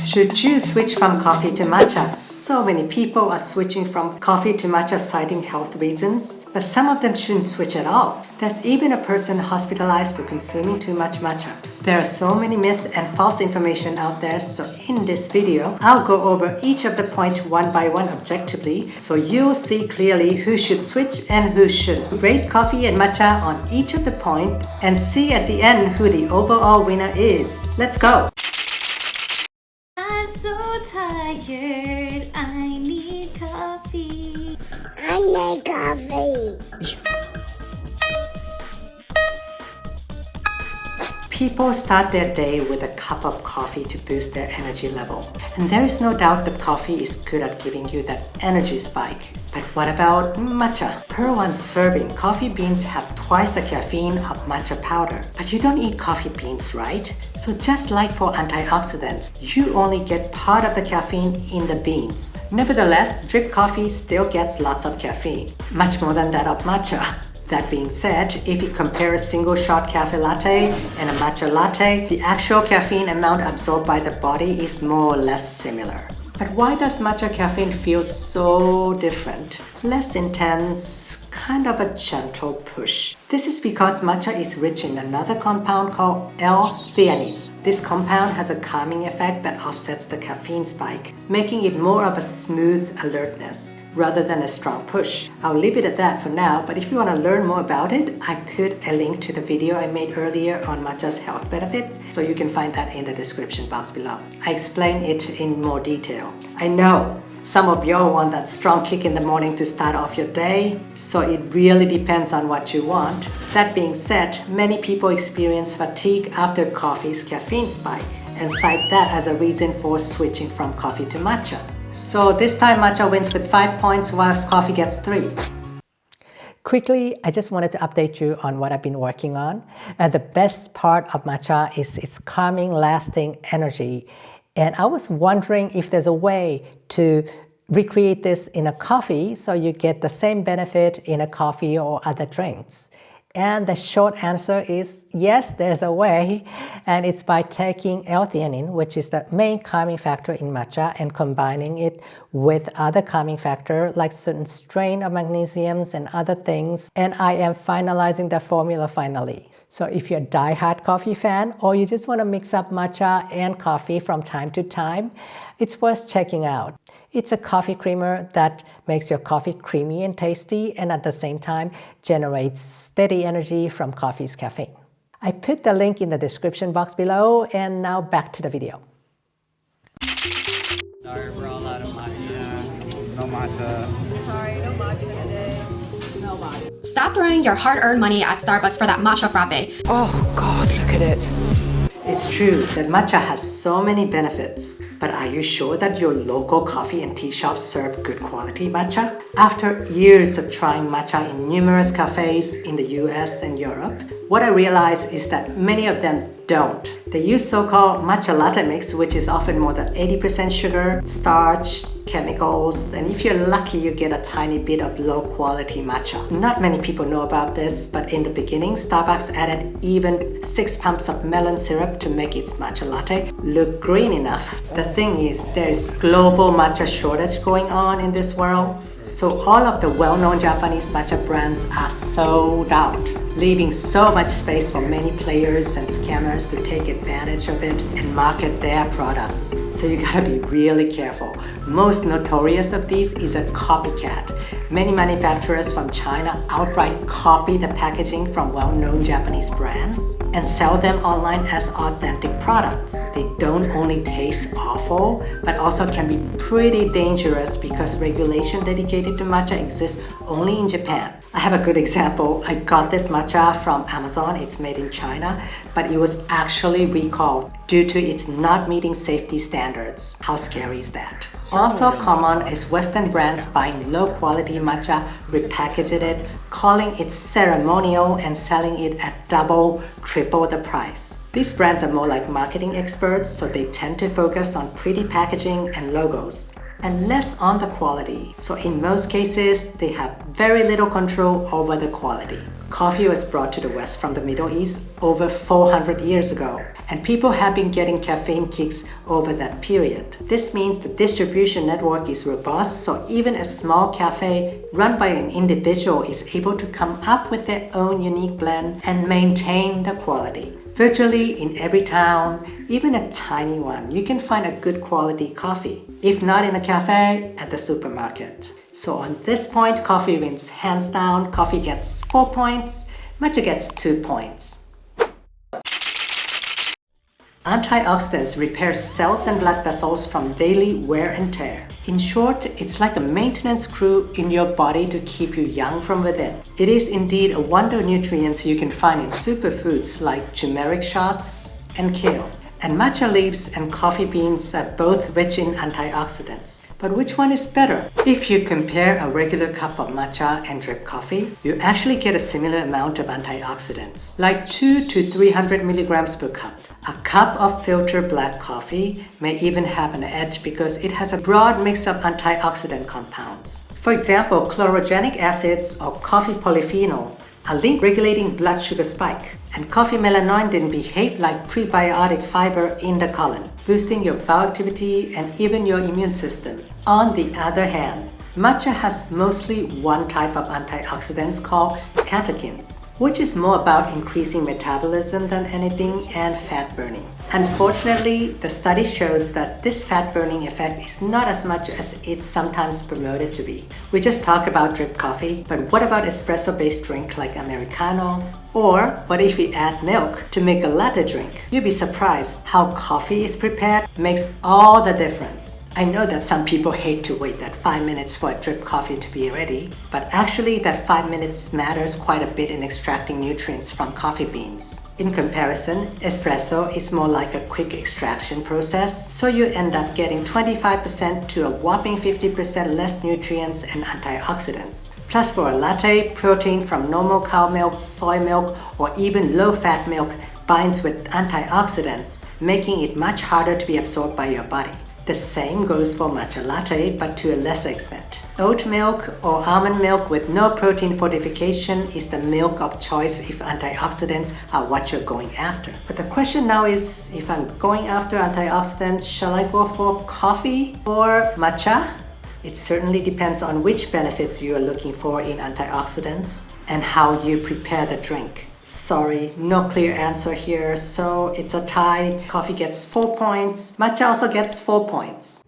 Should you switch from coffee to matcha? So many people are switching from coffee to matcha citing health reasons, but some of them shouldn't switch at all. There's even a person hospitalized for consuming too much matcha. There are so many myths and false information out there, so in this video, I'll go over each of the points one by one objectively, so you'll see clearly who should switch and who shouldn't. Rate coffee and matcha on each of the points and see at the end who the overall winner is. Let's go! I'm so tired, I need coffee. I need coffee. People start their day with a cup of coffee to boost their energy level. And there is no doubt that coffee is good at giving you that energy spike. But what about matcha? Per one serving, coffee beans have twice the caffeine of matcha powder. But you don't eat coffee beans, right? So just like for antioxidants, you only get part of the caffeine in the beans. Nevertheless, drip coffee still gets lots of caffeine, much more than that of matcha. That being said, if you compare a single shot cafe latte and a matcha latte, the actual caffeine amount absorbed by the body is more or less similar. But why does matcha caffeine feel so different? Less intense, kind of a gentle push. This is because matcha is rich in another compound called L-theanine. This compound has a calming effect that offsets the caffeine spike, making it more of a smooth alertness rather than a strong push. I'll leave it at that for now, but if you want to learn more about it, I put a link to the video I made earlier on matcha's health benefits, so you can find that in the description box below. I explain it in more detail. I know some of y'all want that strong kick in the morning to start off your day, so it really depends on what you want. That being said, many people experience fatigue after coffee's caffeine spike and cite that as a reason for switching from coffee to matcha. So this time matcha wins with 5 points while coffee gets 3. Quickly, I just wanted to update you on what I've been working on. The best part of matcha is its calming, lasting energy. And I was wondering if there's a way to recreate this in a coffee so you get the same benefit in a coffee or other drinks. And the short answer is yes, there's a way, and it's by taking L-theanine, which is the main calming factor in matcha, and combining it with other calming factor like certain strain of magnesiums and other things. And I am finalizing the formula finally. So if you're a die-hard coffee fan or you just want to mix up matcha and coffee from time to time, it's worth checking out. It's a coffee creamer that makes your coffee creamy and tasty and at the same time generates steady energy from coffee's caffeine. I put the link in the description box below, and now back to the video. Sorry, we're all out of matcha. No matcha. Sorry, no matcha today. No matcha. Stop throwing your hard-earned money at Starbucks for that matcha frappe. Oh God, look at it. It's true that matcha has so many benefits, but are you sure that your local coffee and tea shops serve good quality matcha? After years of trying matcha in numerous cafes in the US and Europe, what I realized is that many of them don't. They use so-called matcha latte mix, which is often more than 80% sugar, starch, chemicals, and if you're lucky, you get a tiny bit of low-quality matcha. Not many people know about this, but in the beginning, Starbucks added even 6 pumps of melon syrup to make its matcha latte look green enough. The thing is, there is global matcha shortage going on in this world, so all of the well-known Japanese matcha brands are sold out, leaving so much space for many players and scammers to take advantage of it and market their products. So you gotta be really careful. Most notorious of these is a copycat. Many manufacturers from China outright copy the packaging from well-known Japanese brands and sell them online as authentic products. They don't only taste awful, but also can be pretty dangerous because regulation dedicated to matcha exists only in Japan. I have a good example. I got this matcha from Amazon. It's made in China, but it was actually recalled due to its not meeting safety standards. How scary is that? Also common is Western brands buying low-quality matcha, repackaging it, calling it ceremonial, and selling it at double, triple the price. These brands are more like marketing experts, so they tend to focus on pretty packaging and logos, and less on the quality. So in most cases, they have very little control over the quality. Coffee was brought to the West from the Middle East over 400 years ago, and people have been getting caffeine kicks over that period. This means the distribution network is robust, so even a small cafe run by an individual is able to come up with their own unique blend and maintain the quality. Virtually in every town, even a tiny one, you can find a good quality coffee. If not in a cafe, at the supermarket. So on this point, coffee wins hands down. Coffee gets 4 points, matcha gets 2 points. Antioxidants repair cells and blood vessels from daily wear and tear. In short, it's like a maintenance crew in your body to keep you young from within. It is indeed a wonder of nutrients you can find in superfoods like turmeric shots and kale. And matcha leaves and coffee beans are both rich in antioxidants. But which one is better? If you compare a regular cup of matcha and drip coffee, you actually get a similar amount of antioxidants, like 200 to 300 milligrams per cup. A cup of filtered black coffee may even have an edge because it has a broad mix of antioxidant compounds. For example, chlorogenic acids or coffee polyphenol are linked regulating blood sugar spike, and coffee melanoidin behave like prebiotic fiber in the colon, boosting your bowel activity and even your immune system. On the other hand, matcha has mostly one type of antioxidants called catechins, which is more about increasing metabolism than anything and fat burning. Unfortunately, the study shows that this fat burning effect is not as much as it's sometimes promoted to be. We just talked about drip coffee, but what about espresso-based drink like Americano? Or what if we add milk to make a latte drink? You'd be surprised how coffee is prepared makes all the difference. I know that some people hate to wait that 5 minutes for a drip coffee to be ready, but actually that 5 minutes matters quite a bit in extracting nutrients from coffee beans. In comparison, espresso is more like a quick extraction process, so you end up getting 25% to a whopping 50% less nutrients and antioxidants. Plus for a latte, protein from normal cow milk, soy milk, or even low-fat milk binds with antioxidants, making it much harder to be absorbed by your body. The same goes for matcha latte, but to a lesser extent. Oat milk or almond milk with no protein fortification is the milk of choice if antioxidants are what you're going after. But the question now is, if I'm going after antioxidants, shall I go for coffee or matcha? It certainly depends on which benefits you are looking for in antioxidants and how you prepare the drink. Sorry, no clear answer here, so it's a tie. Coffee gets 4 points. Matcha also gets 4 points.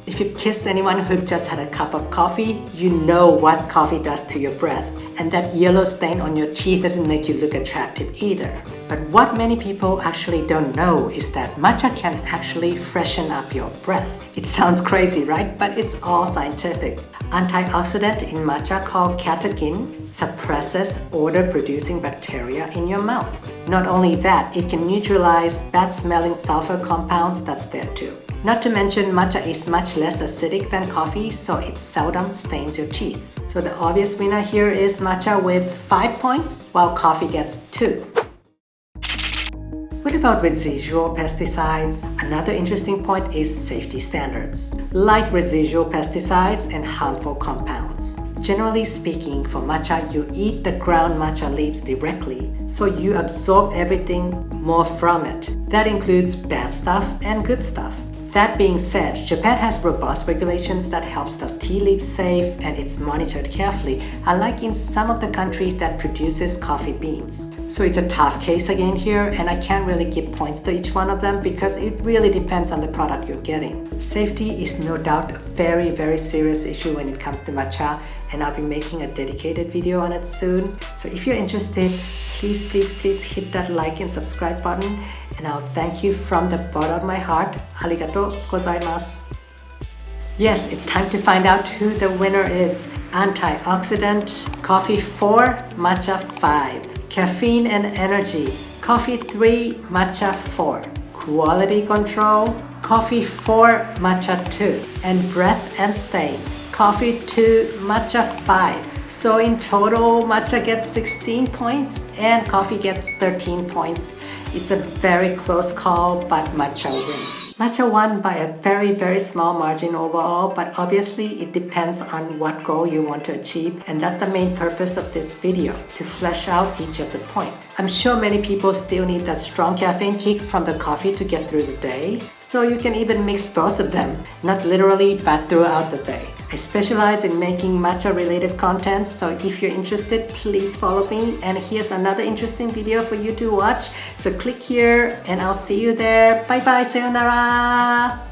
If you kissed anyone who just had a cup of coffee, you know what coffee does to your breath. And that yellow stain on your teeth doesn't make you look attractive either. But what many people actually don't know is that matcha can actually freshen up your breath. It sounds crazy, right? But it's all scientific. Antioxidant in matcha called catechin suppresses odor-producing bacteria in your mouth. Not only that, it can neutralize bad-smelling sulfur compounds that's there too. Not to mention, matcha is much less acidic than coffee, so it seldom stains your teeth. So the obvious winner here is matcha with 5 points, while coffee gets 2. What about residual pesticides? Another interesting point is safety standards, like residual pesticides and harmful compounds. Generally speaking, for matcha, you eat the ground matcha leaves directly, so you absorb everything more from it. That includes bad stuff and good stuff. That being said, Japan has robust regulations that helps the tea leaf safe and it's monitored carefully, unlike in some of the countries that produces coffee beans. So it's a tough case again here, and I can't really give points to each one of them because it really depends on the product you're getting. Safety is no doubt a very, very serious issue when it comes to matcha, and I'll be making a dedicated video on it soon. So if you're interested, please hit that like and subscribe button, and I'll thank you from the bottom of my heart. Arigatou gozaimasu. Yes, it's time to find out who the winner is. Antioxidant, coffee 4, matcha 5. Caffeine and energy, coffee 3, matcha 4. Quality control, coffee 4, matcha 2. And breath and stain, coffee 2, matcha 5. So in total, matcha gets 16 points and coffee gets 13 points. It's a very close call, but matcha wins. Matcha won by a very small margin overall, but obviously it depends on what goal you want to achieve, and that's the main purpose of this video, to flesh out each of the points. I'm sure many people still need that strong caffeine kick from the coffee to get through the day, so you can even mix both of them, not literally but throughout the day. I specialize in making matcha related content, so if you're interested, please follow me. And here's another interesting video for you to watch. So click here and I'll see you there. Bye bye, sayonara!